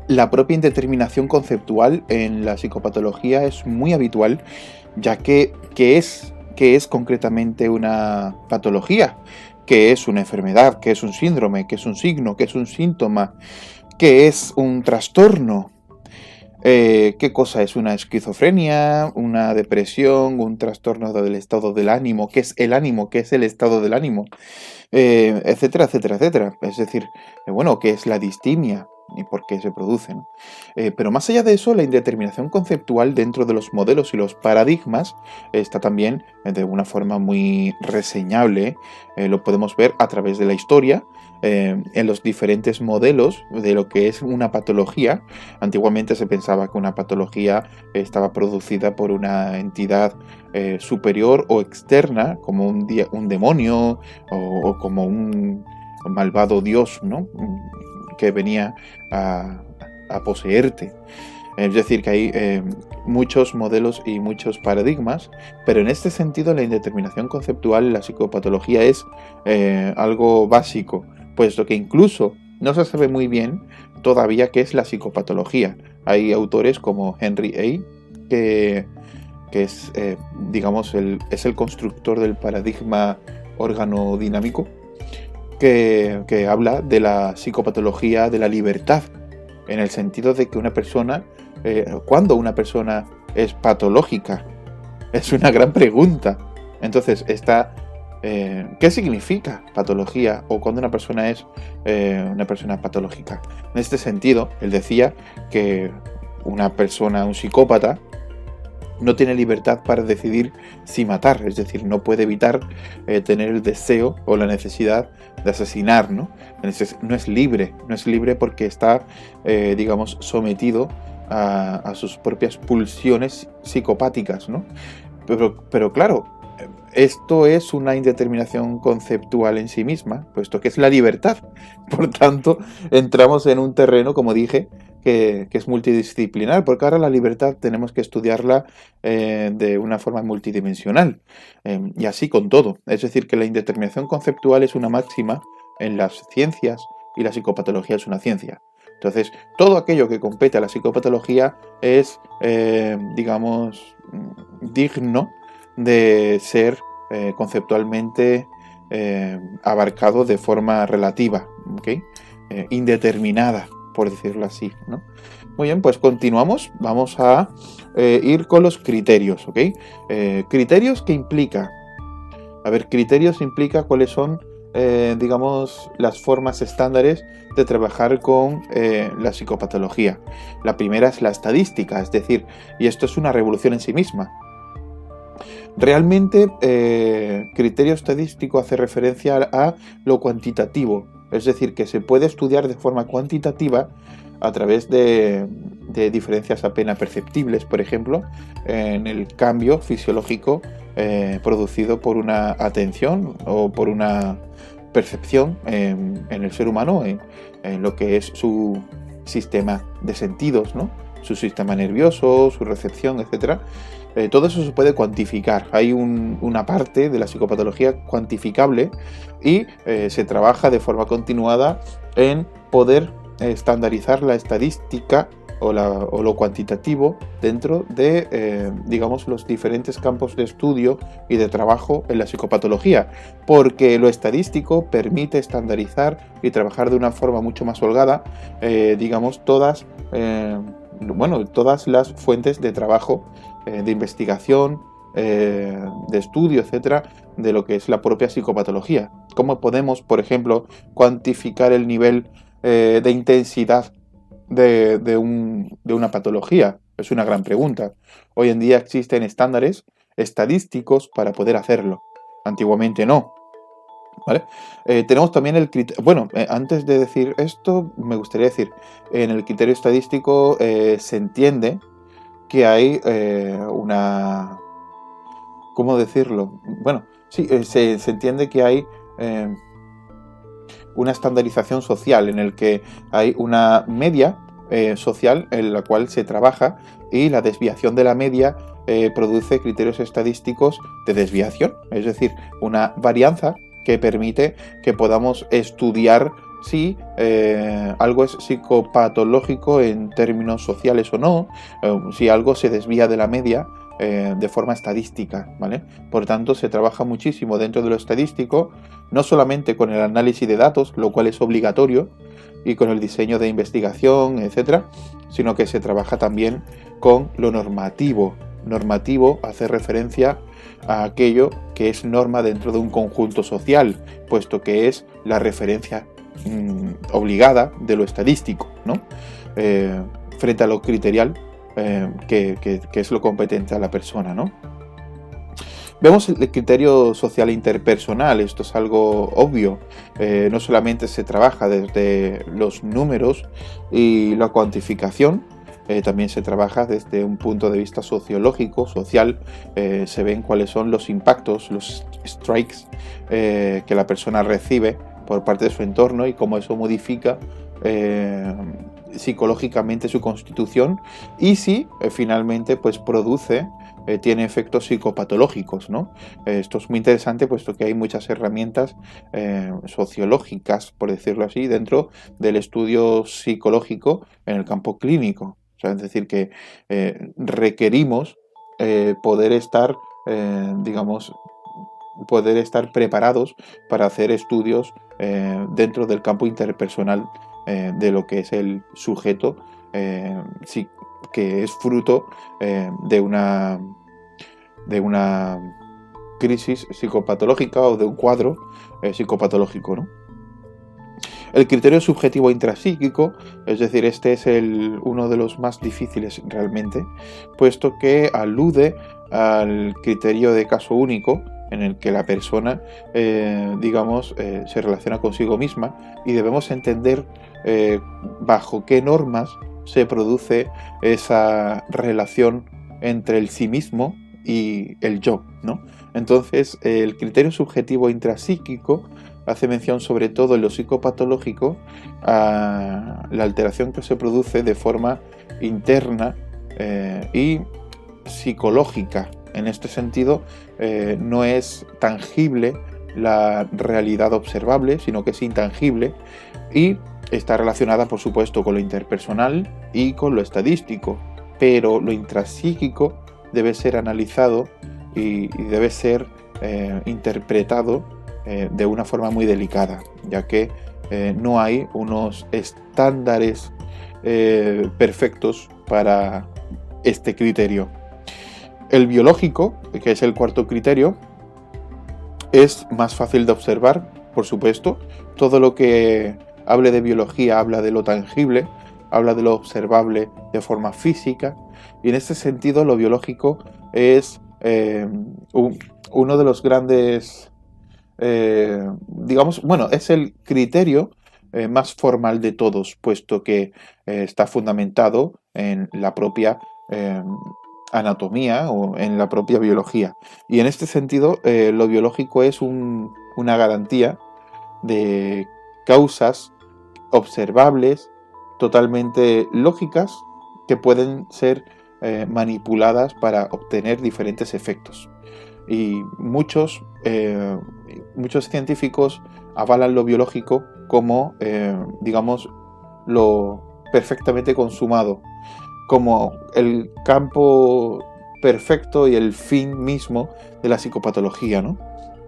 La propia indeterminación conceptual en la psicopatología es muy habitual, ya que ¿qué es concretamente una patología? ¿Qué es una enfermedad? ¿Qué es un síndrome? ¿Qué es un signo? ¿Qué es un síntoma? ¿Qué es un trastorno? ¿Qué cosa es una esquizofrenia, una depresión, un trastorno del estado del ánimo? ¿Qué es el ánimo? ¿Qué es el estado del ánimo? Etcétera, etcétera, etcétera. Es decir, bueno, ¿qué es la distimia y por qué se produce, ¿no? Pero más allá de eso, la indeterminación conceptual dentro de los modelos y los paradigmas está también de una forma muy reseñable. Lo podemos ver a través de la historia. En los diferentes modelos de lo que es una patología. Antiguamente se pensaba que una patología estaba producida por una entidad superior o externa, como un demonio o como un malvado dios, ¿no? Que venía a poseerte. Es decir, que hay muchos modelos y muchos paradigmas, pero en este sentido la indeterminación conceptual en la psicopatología es algo básico, puesto que incluso no se sabe muy bien todavía qué es la psicopatología. Hay autores como Henry A., que es, digamos, es el constructor del paradigma órgano-dinámico, que habla de la psicopatología de la libertad, en el sentido de que una persona, ¿cuándo una persona es patológica? Es una gran pregunta. Entonces, ¿qué significa patología o cuándo una persona es una persona patológica? En este sentido, él decía que una persona, un psicópata, no tiene libertad para decidir si matar, es decir, no puede evitar tener el deseo o la necesidad de asesinar, ¿no? No es libre porque está, digamos, sometido a sus propias pulsiones psicopáticas, ¿no? Pero claro, esto es una indeterminación conceptual en sí misma, puesto que es la libertad. Por tanto, entramos en un terreno, como dije, que es multidisciplinar, porque ahora la libertad tenemos que estudiarla de una forma multidimensional, y así con todo. Es decir, que la indeterminación conceptual es una máxima en las ciencias y la psicopatología es una ciencia. Entonces, todo aquello que compete a la psicopatología es, digamos, digno de ser conceptualmente abarcado de forma relativa, ¿okay? Indeterminada, por decirlo así, ¿no? Muy bien, pues continuamos. Vamos a ir con los criterios, ¿ok? Criterios que implica. A ver, criterios implica cuáles son, digamos, las formas estándares de trabajar con la psicopatología. La primera es la estadística, es decir, y esto es una revolución en sí misma. Realmente, criterio estadístico hace referencia a lo cuantitativo, es decir, que se puede estudiar de forma cuantitativa a través de diferencias apenas perceptibles, por ejemplo, en el cambio fisiológico producido por una atención o por una percepción en el ser humano, en lo que es su sistema de sentidos, ¿no? Su sistema nervioso, su recepción, etc. Todo eso se puede cuantificar. Hay una parte de la psicopatología cuantificable y se trabaja de forma continuada en poder estandarizar la estadística o lo cuantitativo dentro de, digamos, los diferentes campos de estudio y de trabajo en la psicopatología, porque lo estadístico permite estandarizar y trabajar de una forma mucho más holgada, digamos, todas las fuentes de trabajo, de investigación, de estudio, etcétera, de lo que es la propia psicopatología. ¿Cómo podemos, por ejemplo, cuantificar el nivel de intensidad de una patología? Es una gran pregunta. Hoy en día existen estándares estadísticos para poder hacerlo. Antiguamente no. ¿Vale? Tenemos también el criterio. Bueno, antes de decir esto, me gustaría decir, en el criterio estadístico se entiende que hay una... ¿Cómo decirlo? Bueno, sí, se entiende que hay una estandarización social en el que hay una media social en la cual se trabaja y la desviación de la media produce criterios estadísticos de desviación, es decir, una varianza que permite que podamos estudiar si algo es psicopatológico en términos sociales o no, si algo se desvía de la media de forma estadística, ¿vale? Por tanto, se trabaja muchísimo dentro de lo estadístico, no solamente con el análisis de datos, lo cual es obligatorio, y con el diseño de investigación, etcétera, sino que se trabaja también con lo normativo. Normativo hace referencia a aquello que es norma dentro de un conjunto social, puesto que es la referencia obligada de lo estadístico, ¿no? Frente a lo criterial, que es lo competente a la persona, ¿no? Vemos el criterio social interpersonal, esto es algo obvio, no solamente se trabaja desde los números y la cuantificación, también se trabaja desde un punto de vista sociológico, social, se ven cuáles son los impactos, los strikes que la persona recibe por parte de su entorno y cómo eso modifica psicológicamente su constitución y si finalmente pues produce tiene efectos psicopatológicos, ¿no? Esto es muy interesante puesto que hay muchas herramientas sociológicas, por decirlo así, dentro del estudio psicológico en el campo clínico. O sea, es decir, que requerimos poder estar, digamos, poder estar preparados para hacer estudios dentro del campo interpersonal de lo que es el sujeto, que es fruto de una crisis psicopatológica o de un cuadro psicopatológico, ¿no? El criterio subjetivo intrapsíquico, es decir, este es uno de los más difíciles realmente, puesto que alude al criterio de caso único, en el que la persona, se relaciona consigo misma y debemos entender bajo qué normas se produce esa relación entre el sí mismo y el yo, ¿no? Entonces, el criterio subjetivo intrapsíquico hace mención sobre todo en lo psicopatológico a la alteración que se produce de forma interna y psicológica. En este sentido, no es tangible la realidad observable, sino que es intangible y está relacionada, por supuesto, con lo interpersonal y con lo estadístico, pero lo intrapsíquico debe ser analizado y debe ser interpretado de una forma muy delicada, ya que no hay unos estándares perfectos para este criterio. El biológico, que es el cuarto criterio, es más fácil de observar, por supuesto. Todo lo que hable de biología habla de lo tangible, habla de lo observable de forma física, y en este sentido lo biológico es uno de los grandes, es el criterio más formal de todos, puesto que está fundamentado en la propia anatomía o en la propia biología. Y en este sentido, lo biológico es una garantía de causas observables, totalmente lógicas, que pueden ser manipuladas para obtener diferentes efectos. Y muchos científicos avalan lo biológico como, lo perfectamente consumado, como el campo perfecto y el fin mismo de la psicopatología, ¿no?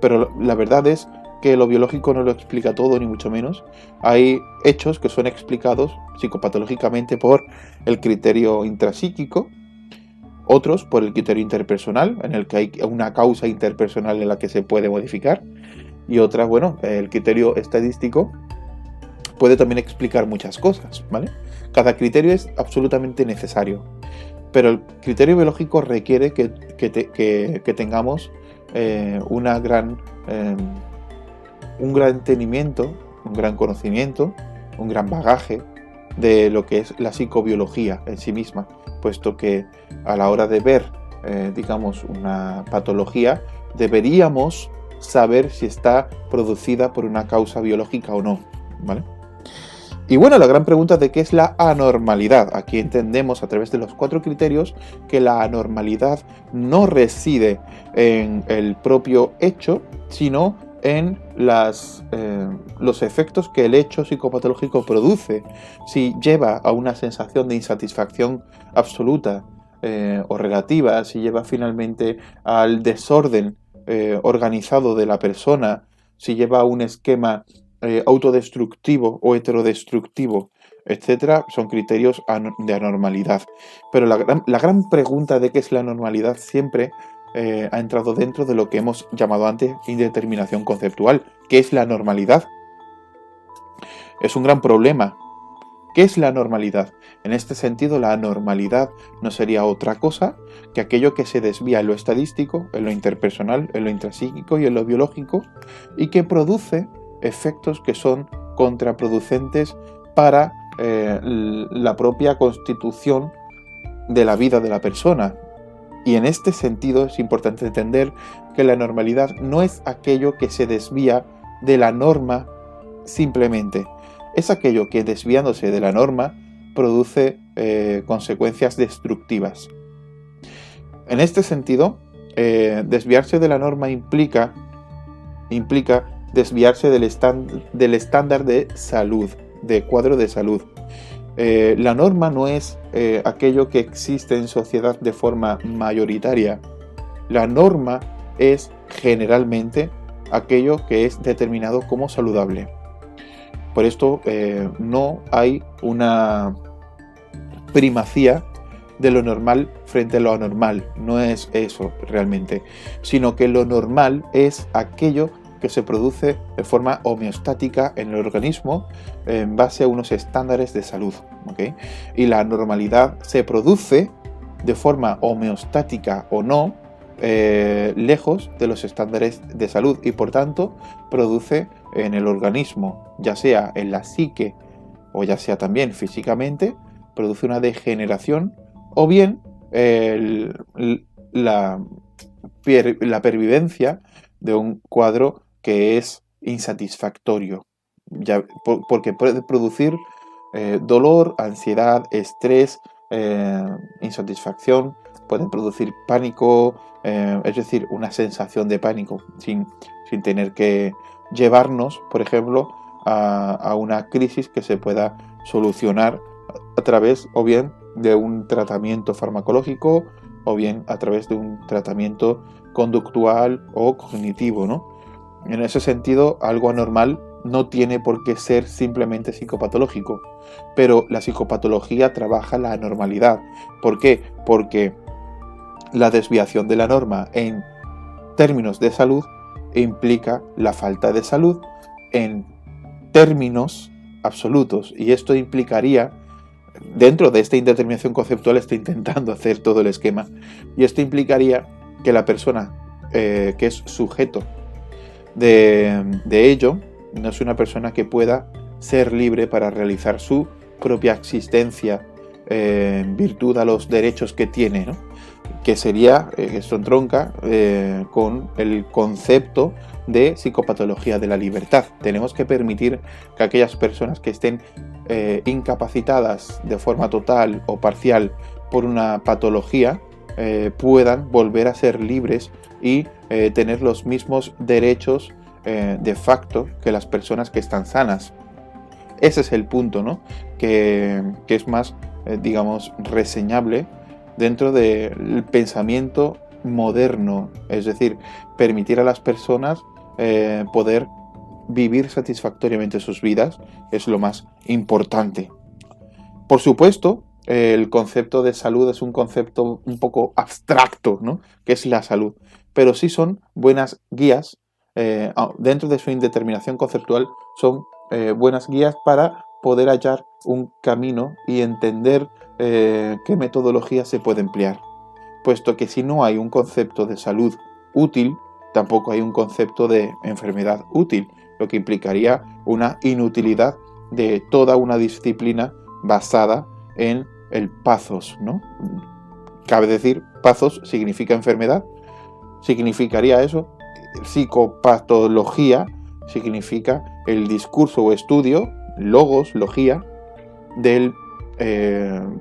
Pero la verdad es que lo biológico no lo explica todo, ni mucho menos. Hay hechos que son explicados psicopatológicamente por el criterio intrapsíquico, otros por el criterio interpersonal, en el que hay una causa interpersonal en la que se puede modificar, y otras, el criterio estadístico puede también explicar muchas cosas, ¿vale? Cada criterio es absolutamente necesario, pero el criterio biológico requiere que tengamos un gran entendimiento, un gran conocimiento, un gran bagaje de lo que es la psicobiología en sí misma, puesto que a la hora de ver, una patología, deberíamos saber si está producida por una causa biológica o no, ¿vale? Y la gran pregunta de qué es la anormalidad. Aquí entendemos a través de los 4 criterios que la anormalidad no reside en el propio hecho, sino en los efectos que el hecho psicopatológico produce. Si lleva a una sensación de insatisfacción absoluta o relativa, si lleva finalmente al desorden organizado de la persona, si lleva a un esquema autodestructivo o heterodestructivo, etcétera, son criterios de anormalidad. Pero la gran pregunta de qué es la normalidad siempre ha entrado dentro de lo que hemos llamado antes indeterminación conceptual. ¿Qué es la normalidad? Es un gran problema. ¿Qué es la normalidad? En este sentido, la anormalidad no sería otra cosa que aquello que se desvía en lo estadístico, en lo interpersonal, en lo intrapsíquico y en lo biológico, y que produce efectos que son contraproducentes para la propia constitución de la vida de la persona. Y en este sentido es importante entender que la normalidad no es aquello que se desvía de la norma simplemente. Es aquello que, desviándose de la norma, produce consecuencias destructivas. En este sentido, desviarse de la norma implica desviarse del estándar de salud, de cuadro de salud. La norma no es aquello que existe en sociedad de forma mayoritaria. La norma es generalmente aquello que es determinado como saludable. Por esto no hay una primacía de lo normal frente a lo anormal. No es eso realmente, sino que lo normal es aquello que se produce de forma homeostática en el organismo en base a unos estándares de salud, ¿okay? Y la normalidad se produce de forma homeostática o no, lejos de los estándares de salud, y por tanto produce en el organismo, ya sea en la psique o ya sea también físicamente, produce una degeneración o bien la pervivencia de un cuadro que es insatisfactorio, porque puede producir dolor, ansiedad, estrés, insatisfacción, puede producir pánico, es decir, una sensación de pánico sin tener que llevarnos, por ejemplo, a una crisis que se pueda solucionar a través o bien de un tratamiento farmacológico o bien a través de un tratamiento conductual o cognitivo, ¿no? En ese sentido, algo anormal no tiene por qué ser simplemente psicopatológico, pero la psicopatología trabaja la anormalidad. ¿Por qué? Porque la desviación de la norma en términos de salud implica la falta de salud en términos absolutos, y esto implicaría, dentro de esta indeterminación conceptual estoy intentando hacer todo el esquema, y esto implicaría que la persona que es sujeto de ello no es una persona que pueda ser libre para realizar su propia existencia en virtud a los derechos que tiene, ¿no? Que sería, esto entronca con el concepto de psicopatología de la libertad. Tenemos que permitir que aquellas personas que estén incapacitadas de forma total o parcial por una patología puedan volver a ser libres y tener los mismos derechos de facto que las personas que están sanas. Ese es el punto, ¿no? que es más, digamos, reseñable dentro del pensamiento moderno, es decir, permitir a las personas poder vivir satisfactoriamente sus vidas es lo más importante. Por supuesto, el concepto de salud es un concepto un poco abstracto, ¿no? ¿Qué es la salud? Pero sí son buenas guías, dentro de su indeterminación conceptual, son buenas guías para poder hallar un camino y entender qué metodología se puede emplear. Puesto que si no hay un concepto de salud útil, tampoco hay un concepto de enfermedad útil, lo que implicaría una inutilidad de toda una disciplina basada en el pathos, ¿no? Cabe decir, pathos significa enfermedad, significaría eso. Psicopatología significa el discurso o estudio, logos, logía, del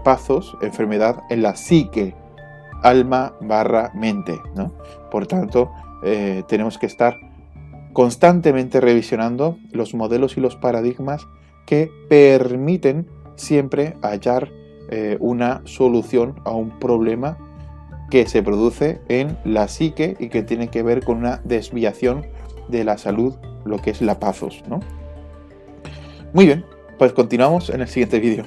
pathos, enfermedad, en la psique, alma / mente, ¿no? Por tanto, tenemos que estar constantemente revisionando los modelos y los paradigmas que permiten siempre hallar una solución a un problema que se produce en la psique y que tiene que ver con una desviación de la salud, lo que es la pathos, ¿no? Muy bien, pues continuamos en el siguiente vídeo.